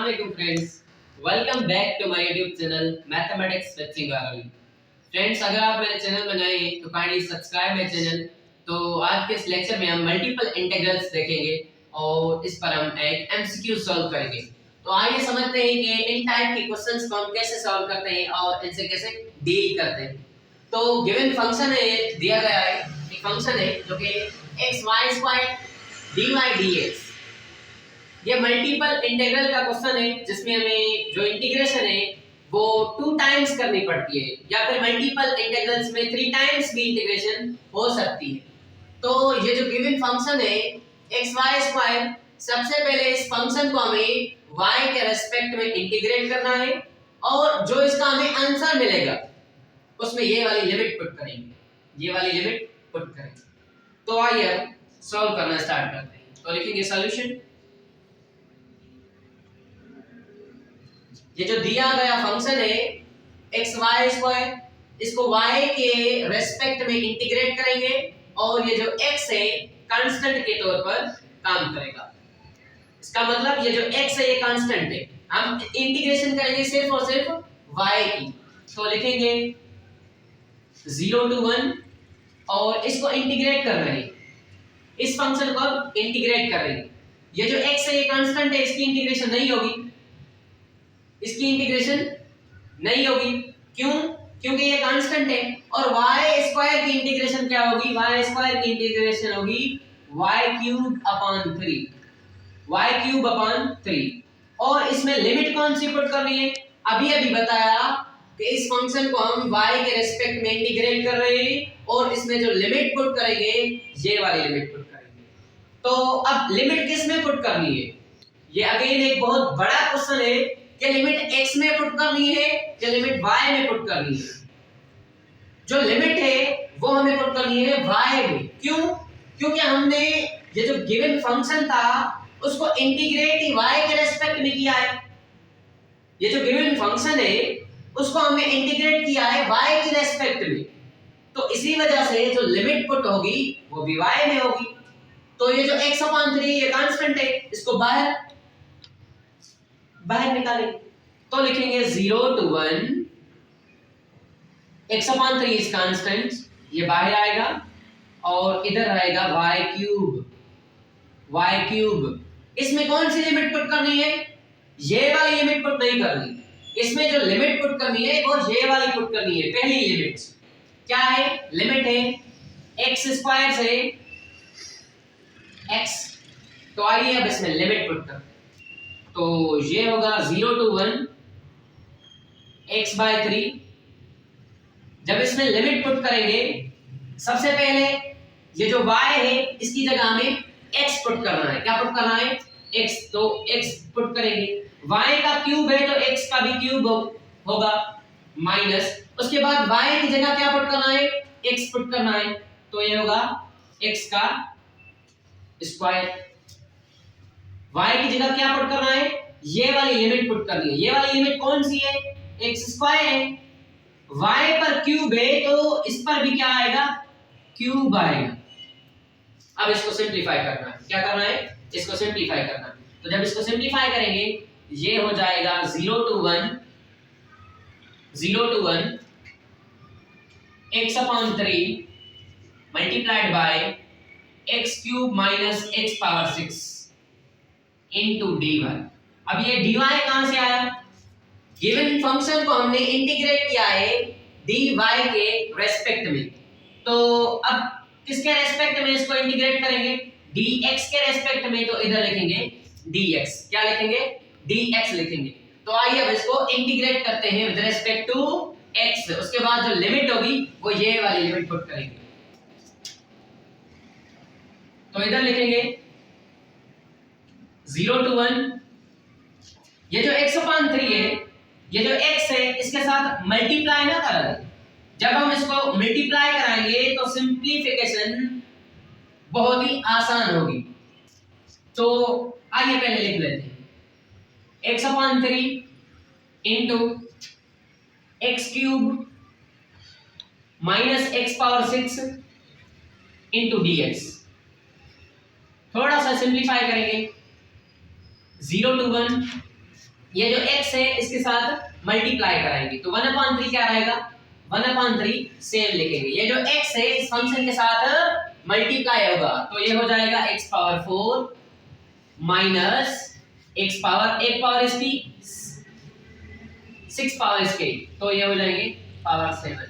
Assalamualaikum friends. Welcome back to my YouTube channel Mathematics with Singarali. Friends, अगर आप मेरे channel में नए हैं तो काइंडली सब्सक्राइब मेरे चैनल। तो आज के इस लेक्चर में हम मल्टीपल इंटीग्रल्स देखेंगे और इस पर हम एक एमसीक्यू सॉल्व करेंगे। तो आइए समझते हैं कि इन टाइप के क्वेश्चंस को हम कैसे सॉल्व करते हैं और इनसे कैसे डील करते हैं। तो गिवन फंक्शन है, दिया गया है एक फंक्शन है जो कि xy² dy dx। ये मल्टीपल इंटीग्रल का क्वेश्चन है जिसमें हमें जो इंटीग्रेशन है वो 2 टाइम्स करनी पड़ती है, या फिर मल्टीपल इंटीग्रल्स में 3 टाइम्स भी इंटीग्रेशन हो सकती है। तो ये जो गिवन फंक्शन है xy², सबसे पहले इस फंक्शन को हमें y के रेस्पेक्ट में इंटीग्रेट करना है और जो इसका हमें आंसर मिलेगा उसमें ये वाली लिमिट पुट करेंगे, ये वाली लिमिट पुट करेंगे। तो आइए सॉल्व करना स्टार्ट करते हैं। तो लिखेंगे सॉल्यूशन। ये जो दिया गया फंक्शन है xy², इसको y के रेस्पेक्ट में इंटीग्रेट करेंगे और ये जो x है कांस्टेंट के तौर पर काम करेगा। इसका मतलब ये जो x है ये कांस्टेंट है, हम इंटीग्रेशन करेंगे सिर्फ और सिर्फ y की। तो लिखेंगे 0 to 1 और इसको इंटीग्रेट कर रहे हैं, इस फंक्शन को इंटीग्रेट कर रहे हैं। ये जो x है ये कांस्टेंट है, इसकी इंटीग्रेशन नहीं होगी, इसकी इंटीग्रेशन नहीं होगी। क्यों? क्योंकि ये कांस्टेंट है। और y² की इंटीग्रेशन क्या होगी? y² की इंटीग्रेशन होगी y³ अपॉन 3। और इसमें लिमिट कौन सी पुट करनी है? अभी अभी बताया कि इस फंक्शन को हम y के रेस्पेक्ट में इंटीग्रेट कर रहे हैं और इसमें जो लिमिट पुट करेंगे ये वाली लिमिट पुट करेंगे। तो अब लिमिट किस में पुट करनी है? ये अगेन एक बहुत बड़ा क्वेश्चन है कि लिमिट x में पुट करनी है या लिमिट y में पुट करनी है। जो लिमिट है वो हमें पुट करनी है y में। क्यों? क्योंकि हमने ये जो गिवन फंक्शन था उसको इंटीग्रेट ही y के रेस्पेक्ट में किया है। ये जो गिवन फंक्शन है उसको हमने इंटीग्रेट किया है y के रेस्पेक्ट में, तो इसी वजह से जो लिमिट पुट होगी वो भी y में होगी। तो ये जो x/3 ये कांस्टेंट है, इसको बाहर निकालेंगे। तो लिखेंगे 0 to 1 x/3 इज कांस्टेंट, ये बाहर आएगा और इधर आएगा y³। इसमें कौन सी लिमिट पुट करनी है? ये वाली लिमिट पुट नहीं करनी, इसमें जो लिमिट पुट करनी है वो ये वाली पुट करनी है। पहली लिमिट क्या है? लिमिट है x² से x। तो आइए अब इसमें लिमिट पुट करते हैं। तो ये होगा 0 to 1 x/3। जब इसमें लिमिट पुट करेंगे सबसे पहले ये जो y है इसकी जगह हमें x पुट करना है। क्या पुट करना है? x। तो x पुट करेंगे, y का क्यूब है तो x का भी क्यूब होगा माइनस, उसके बाद y की जगह क्या पुट करना है? x पुट करना है, तो ये होगा x का स्क्वायर। y की जगह क्या पुट करना है? ये वाली लिमिट पुट करनी है। ये वाली लिमिट कौन सी है? x² है, y पर क्यूब है तो इस पर भी क्या आएगा? क्यूब आएगा। अब इसको सिंपलीफाई करना है। क्या करना है? इसको सिंपलीफाई करना है। तो जब इसको सिंपलीफाई करेंगे ये हो जाएगा 0 to 1 x/3 multiplied by x³ minus x⁻6 into dy। अब ये dy कहां से आया? गिवन फंक्शन को हमने इंटीग्रेट किया है dy के रेस्पेक्ट में। तो अब किसके रेस्पेक्ट में इसको इंटीग्रेट करेंगे? dx के रेस्पेक्ट में, तो इधर लिखेंगे dx। क्या लिखेंगे? dx लिखेंगे। तो आइए अब इसको इंटीग्रेट करते हैं विद रेस्पेक्ट टू x। उसके बाद जो लिमिट होगी वो ये वाली लिमिट पुट करेंगे। तो इधर लिखेंगे 0 to 1, ये जो x/3 है, ये जो x है इसके साथ मल्टीप्लाई ना करें। जब हम इसको मल्टीप्लाई कराएंगे तो सिंप्लीफिकेशन बहुत ही आसान होगी। तो आइए पहले लिख लेते हैं x/3 into x³ minus x⁻6 into dx। थोड़ा सा सिंप्लीफाई करेंगे 0 to 1 ये जो x है इसके साथ मल्टीप्लाई कराएंगे तो 1/3 क्या रहेगा, 1/3 सेम लिखेंगे। ये जो x है इस फंक्शन के साथ मल्टीप्लाई होगा तो ये हो जाएगा x power 4 minus x power 8 power इसकी 6 पावर इसके तो ये हो जाएंगे पावर 7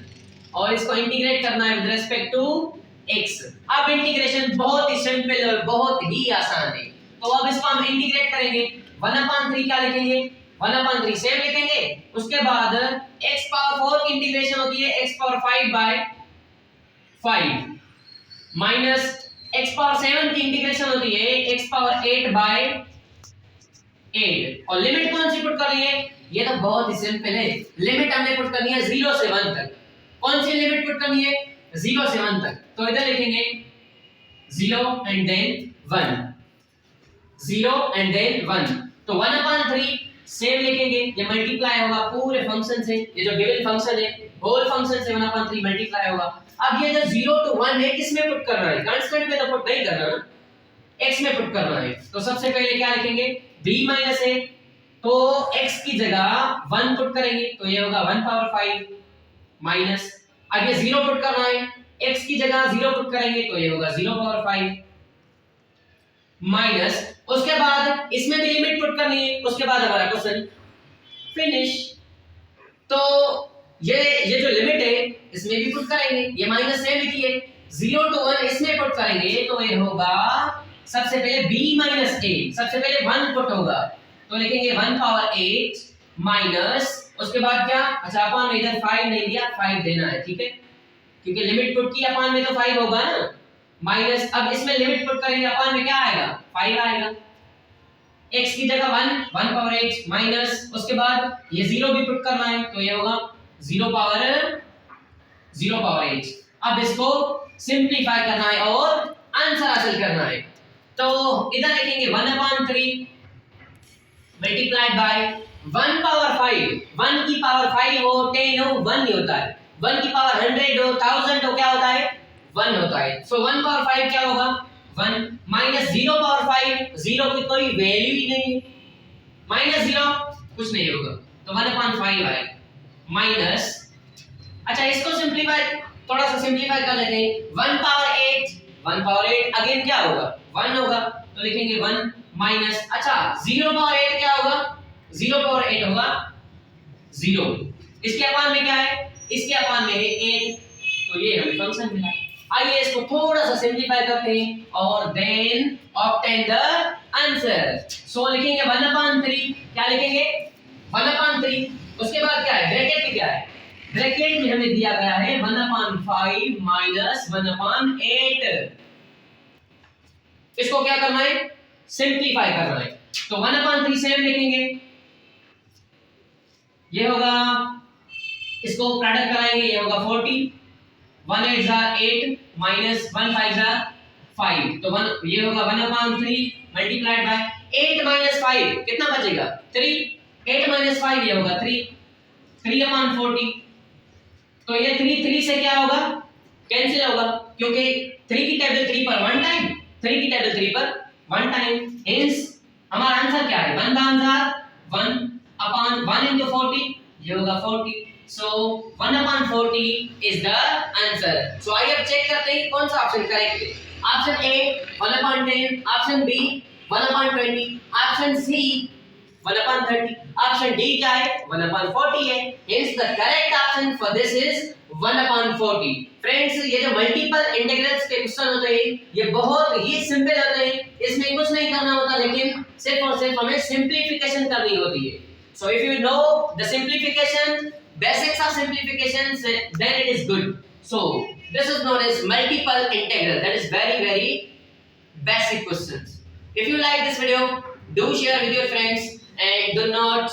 और इसको इंटीग्रेट करना है विद रिस्पेक्ट टू x। अब इंटीग्रेशन बहुत ही सिंपल और बहुत ही आसान है तो अब इसको हम इंटीग्रेट करेंगे 1/3 क्या लिखेंगे, 1/3 सेम लिखेंगे। उसके बाद x पावर 4 की इंटीग्रेशन होती है x power 5/5 minus x power 7 की इंटीग्रेशन होती है x पावर 8/8 और लिमिट कौन सी पुट करनी है, ये तो बहुत ही सिंपल है। लिमिट हमने पुट करनी है 0 से 1 तक। कौन सी लिमिट पुट करनी है, 0 से 1 तक। तो इधर लिखेंगे 0 एंड देन 1, 0 एंड देन 1 तो 1/3 सेम लिखेंगे। ये मल्टीप्लाई होगा पूरे फंक्शन से, ये जो गिवन फंक्शन है होल फंक्शन से 1/3 मल्टीप्लाई होगा। अब ये जो 0 to 1 है किसमें पुट करना है, कांस्टेंट में तो पुट नहीं करना ना, x में पुट करना है। तो सबसे पहले क्या लिखेंगे b माइनस a तो x की जगह 1 पुट करेंगे तो ये होगा 1/5 माइनस, अब ये 0 पुट करना है x की जगह 0 पुट करेंगे तो ये होगा 0/5 माइनस, उसके बाद इसमें भी लिमिट पुट करनी है। उसके बाद हमारा क्वेश्चन फिनिश। तो ये जो लिमिट है इसमें भी पुट करेंगे, ये माइनस से लिखिए 0 to 1 इसमें पुट करेंगे तो ये होगा सबसे पहले b माइनस a, सबसे पहले 1 पुट होगा तो लिखेंगे 1/8 माइनस, उसके बाद क्या, अच्छा अपान में इधर 5 नहीं दिया, 5 देना है, ठीक है, क्योंकि लिमिट पुट की अपान में तो 5 होगा ना, माइनस अब इसमें लिमिट पुट करेंगे अपान में क्या आएगा 5 आएगा, x की जगह 1/8 माइनस, उसके बाद ये 0 भी पुट करना है तो ये होगा 0/8। अब इसको सिंपलीफाई करना है और आंसर हासिल करना है तो इधर लिखेंगे 1/3 मल्टीप्लाइड बाय 1/5, 1 की पावर 5 हो 10 हो 1 नहीं होता है, 1 की पावर 100 हो 1000 हो क्या होता है 1 होता है। सो 1/5 क्या होगा 1 माइनस 0/5, 0 की कोई वैल्यू ही नहीं है, माइनस 0 कुछ नहीं होगा तो 1/5 आएगा माइनस, अच्छा इसको सिंपलीफाई थोड़ा सा सिंपलीफाई कर लेते हैं 1/8 अगेन क्या होगा 1 होगा तो लिखेंगे 1 माइनस, अच्छा 0/8 क्या होगा 0/8 होगा 0, इसके अपान में क्या है, इसके अपान में है 8 तो ये हमें फंक्शन मिला। आइए इसको थोड़ा सा सिंपलीफाई करते हैं और देन ऑब्टेन द आंसर। सो लिखेंगे 1/3 क्या लिखेंगे 1/3, उसके बाद क्या है ब्रैकेट में क्या है, ब्रैकेट में हमें दिया गया है 1/5 माइनस 1/8, इसको क्या करना है सिंपलीफाई करना है तो 1/3 सेम लिखेंगे, ये होगा, इसको प्रोडक्ट कराएंगे ये होगा 40, 1 8 8 माइनस 1 5 5 तो 1 ये होगा 1/3 मल्टीप्लाइड बाय 8 माइनस 5 कितना बचेगा 3, 8 माइनस 5 ये होगा 3/40 तो ये 3 से क्या होगा कैंसिल होगा क्योंकि 3 की टेबल 3 पर 1 टाइम, 3 की टेबल 3 पर 1 टाइम, हेंस हमारा आंसर क्या है 1/1 into 40 ये होगा 40, so 1/40 is the answer। so आइए अब चेक करते हैं कौन सा ऑप्शन करेक्ट है। Option A 1/10, option B 1/20, option C 1/30, option D क्या है 1/40 है, hence the correct option for this is 1/40। Friends ये जो मल्टीपल इंटीग्रल्स के क्वेश्चन होते हैं ये बहुत ही सिंपल होते हैं, इसमें कुछ नहीं करना होता लेकिन सिर्फ और सिर्फ हमें सिंपलीफिकेशन करनी होती है। so if you know the simplification basics of simplification then it is good। so this is known as multiple integral, that is very basic questions। if you like this video do share with your friends and do not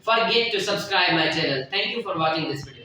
forget to subscribe my channel। thank you for watching this video।